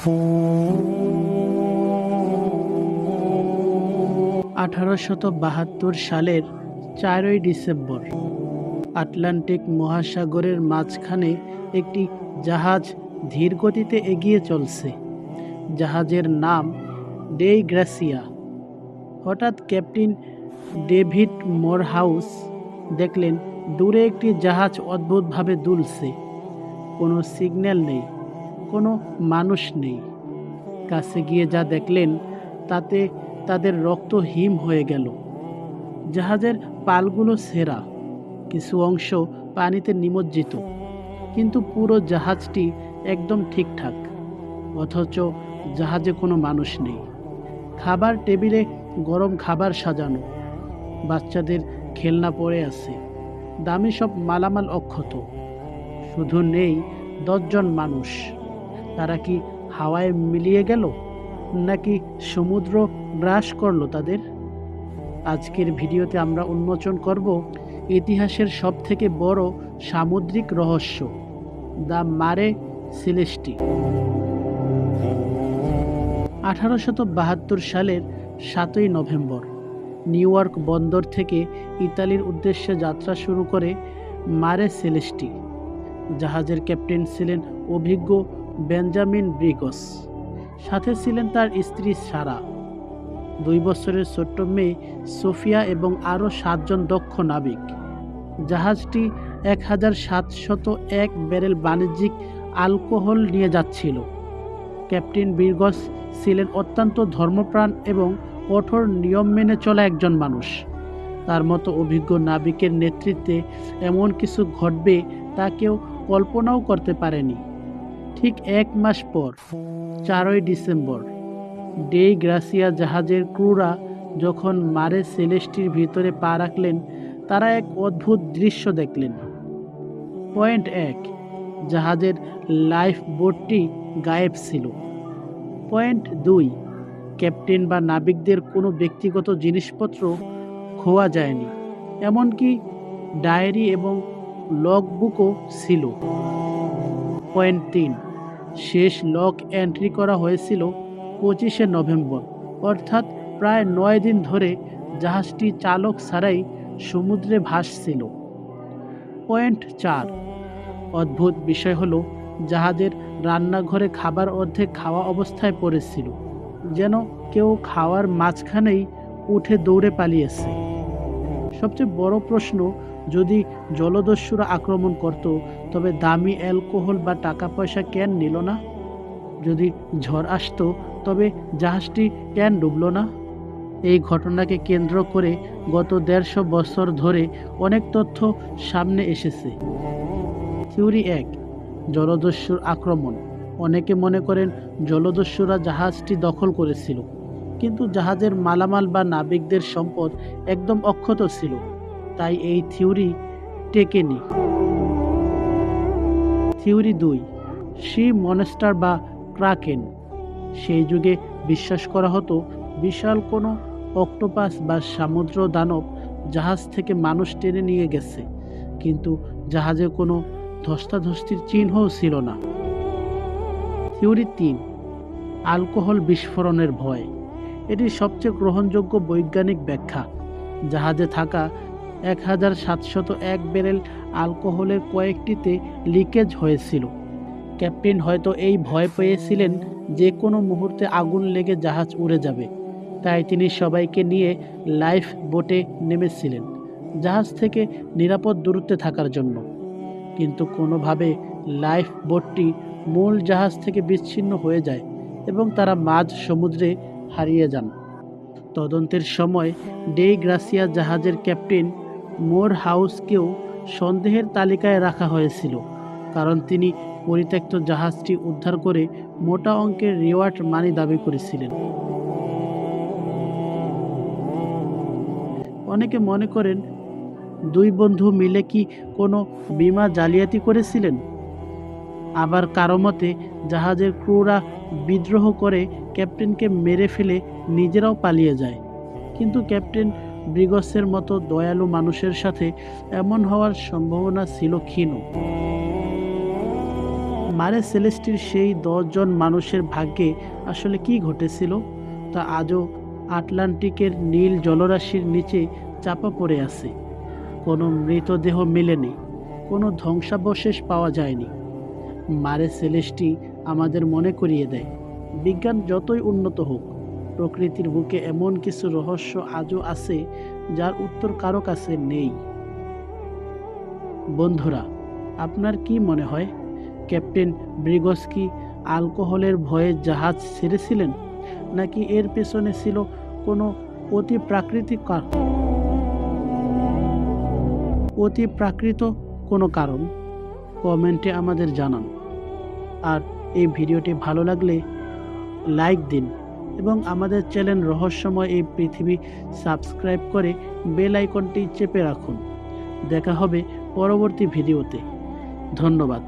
1872 সালের 4ই December Atlantic মহাসাগরের মাঝখানে একটি জাহাজ ধীর গতিতে এগিয়ে চলছে। জাহাজের নাম ডে গ্রাসিয়া। হঠাৎ ক্যাপ্টেন ডেভিড মোরহাউস দেখলেন দূরে একটি জাহাজ অদ্ভুতভাবে দুলছে। কোনো সিগন্যাল নেই, কোনো মানুষ নেই। কাছে গিয়ে যা দেখলেন তাতে তাদের রক্ত হিম হয়ে গেল। জাহাজের পালগুলো ছেঁড়া, কিছু অংশ পানিতে নিমজ্জিত, কিন্তু পুরো জাহাজটি একদম ঠিকঠাক। অথচ জাহাজে কোনো মানুষ নেই। খাবার টেবিলে গরম খাবার সাজানো, বাচ্চাদের খেলনা পড়ে আছে, দামি সব মালামাল অক্ষত। শুধু নেই 10 জন মানুষ। তারা কি হাওয়ায় মিলিয়ে গেল, নাকি সমুদ্র গ্রাস করলো তাদের? আজকের ভিডিওতে আমরা উন্মোচন করব ইতিহাসের সবথেকে বড় সামুদ্রিক রহস্য, দ্য মারে সেলেস্টি। 1872 সালের 7ই নভেম্বর নিউ ইয়র্ক বন্দর থেকে ইতালির উদ্দেশ্যে যাত্রা শুরু করে মারে সেলেস্টি। জাহাজের ক্যাপ্টেন ছিলেন অভিজ্ঞ বেঞ্জামিন ব্রিগস। সাথে ছিলেন তার স্ত্রী সারা, 2 বছরের ছোট্ট মেয়ে সোফিয়া এবং আরও 7 জন দক্ষ নাবিক। জাহাজটি 1701 ব্যারেল বাণিজ্যিক অ্যালকোহল নিয়ে যাচ্ছিল। ক্যাপ্টেন ব্রিগস ছিলেন অত্যন্ত ধর্মপ্রাণ এবং কঠোর নিয়ম মেনে চলা একজন মানুষ। তার মতো অভিজ্ঞ নাবিকের নেতৃত্বে এমন কিছু ঘটবে তা কেউ কল্পনাও করতে পারেনি। ঠিক 1 মাস পর 4ই ডিসেম্বর ডে গ্রাসিয়া জাহাজের ক্রুরা যখন মারে সেলেস্টির ভিতরে পা রাখলেন, তারা এক অদ্ভুত দৃশ্য দেখলেন। পয়েন্ট 1, জাহাজের লাইফ বোটটি গায়েব ছিল। পয়েন্ট 2, ক্যাপ্টেন বা নাবিকদের কোনো ব্যক্তিগত জিনিসপত্র খোয়া যায়নি, এমনকি ডায়েরি এবং লগবুকও ছিল। পয়েন্ট 3, শেষ লগ এন্ট্রি করা হয়েছিল 25শে নভেম্বর, অর্থাৎ প্রায় 9 দিন ধরে জাহাজটি চালক ছাড়াই সমুদ্রে ভাসছিল। পয়েন্ট 4, অদ্ভুত বিষয় হলো জাহাজের রান্নাঘরে খাবার অর্ধেক খাওয়া অবস্থায় পড়েছিল, যেন কেউ খাওয়ার মাঝখানেই উঠে দৌড়ে পালিয়েছে। সবচেয়ে বড় প্রশ্ন, যদি জলদস্যুরা আক্রমণ করত, তবে দামি অ্যালকোহল বা টাকা পয়সা কেন নিল না? যদি ঝড় আসতো, তবে জাহাজটি কেন ডুবল না? এই ঘটনাকে কেন্দ্র করে গত 150 বছর ধরে অনেক তথ্য সামনে এসেছে। থিওরি 1, জলদস্যুর আক্রমণ। অনেকে মনে করেন জলদস্যুরা জাহাজটি দখল করেছিল, কিন্তু জাহাজের মালামাল বা নাবিকদের সম্পদ একদম অক্ষত ছিল, তাই এই থিওরি টেকেনি। থিওরি 2, সি মনস্টার বা ক্রাকেন। সেই যুগে বিশ্বাস করা হতো বিশাল কোনো অক্টোপাস বা সমুদ্র দানব জাহাজ থেকে মানুষ টেনে নিয়ে গেছে, কিন্তু জাহাজে কোনো ধস্তাধস্তির চিহ্নও ছিল না। থিওরি 3, অ্যালকোহল বিস্ফোরণের ভয়। এটি সবচেয়ে গ্রহণযোগ্য বৈজ্ঞানিক ব্যাখ্যা। জাহাজে থাকা 1701 ব্যারেল অ্যালকোহলের কয়েকটিতে লিকেজ হয়েছিল। ক্যাপ্টেন হয়তো এই ভয় পেয়েছিলেন যে কোনো মুহূর্তে আগুন লেগে জাহাজ উড়ে যাবে, তাই তিনি সবাইকে নিয়ে লাইফ বোটে নেমেছিলেন জাহাজ থেকে নিরাপদ দূরত্বে থাকার জন্য। কিন্তু কোনোভাবে লাইফ বোটটি মূল জাহাজ থেকে বিচ্ছিন্ন হয়ে যায় এবং তারা মাঝ সমুদ্রে হারিয়ে যান। তদন্তের সময় ডে গ্রাসিয়া জাহাজের ক্যাপ্টেন মোরহাউসকেও সন্দেহের তালিকায় রাখা হয়েছিল, কারণ তিনি পরিত্যক্ত জাহাজটি উদ্ধার করে মোটা অঙ্কের রিওয়ার্ড মানি দাবি করেছিলেন। অনেকে মনে করেন 2 বন্ধু মিলে কি কোনো বিমা জালিয়াতি করেছিলেন। আবার কারো মতে জাহাজের ক্রুরা বিদ্রোহ করে ক্যাপ্টেনকে মেরে ফেলে নিজেরাও পালিয়ে যায়। কিন্তু ক্যাপ্টেন ব্রিগসের মতো দয়ালু মানুষের সাথে এমন হওয়ার সম্ভাবনা ছিল ক্ষীণ। মারে সেলেস্টির সেই 10 জন মানুষের ভাগ্যে আসলে কি ঘটেছিল তা আজও আটলান্টিকের নীল জলরাশির নিচে চাপা পড়ে আছে। কোনো মৃতদেহ মেলেনি, কোনো ধ্বংসাবশেষ পাওয়া যায়নি। মারে সেলেস্টি আমাদের মনে করিয়ে দেয়, বিজ্ঞান যতই উন্নত হোক, প্রকৃতির বুকে এমন কিছু রহস্য আজও আছে যার উত্তর কারো কাছে নেই। বন্ধুরা, আপনার কি মনে হয় ক্যাপ্টেন ব্রিগস্কি অ্যালকোহলের ভয়ে জাহাজ ছেড়েছিলেন, নাকি এর পেছনে ছিল কোনো অতিপ্রাকৃত কোনো কারণ? কমেন্টে আমাদের জানান। আর এই ভিডিওটি ভালো লাগলে লাইক দিন এবং আমাদের চ্যানেল রহস্যময় এই পৃথিবী সাবস্ক্রাইব করে বেল আইকনটি চেপে রাখুন। দেখা হবে পরবর্তী ভিডিওতে। ধন্যবাদ।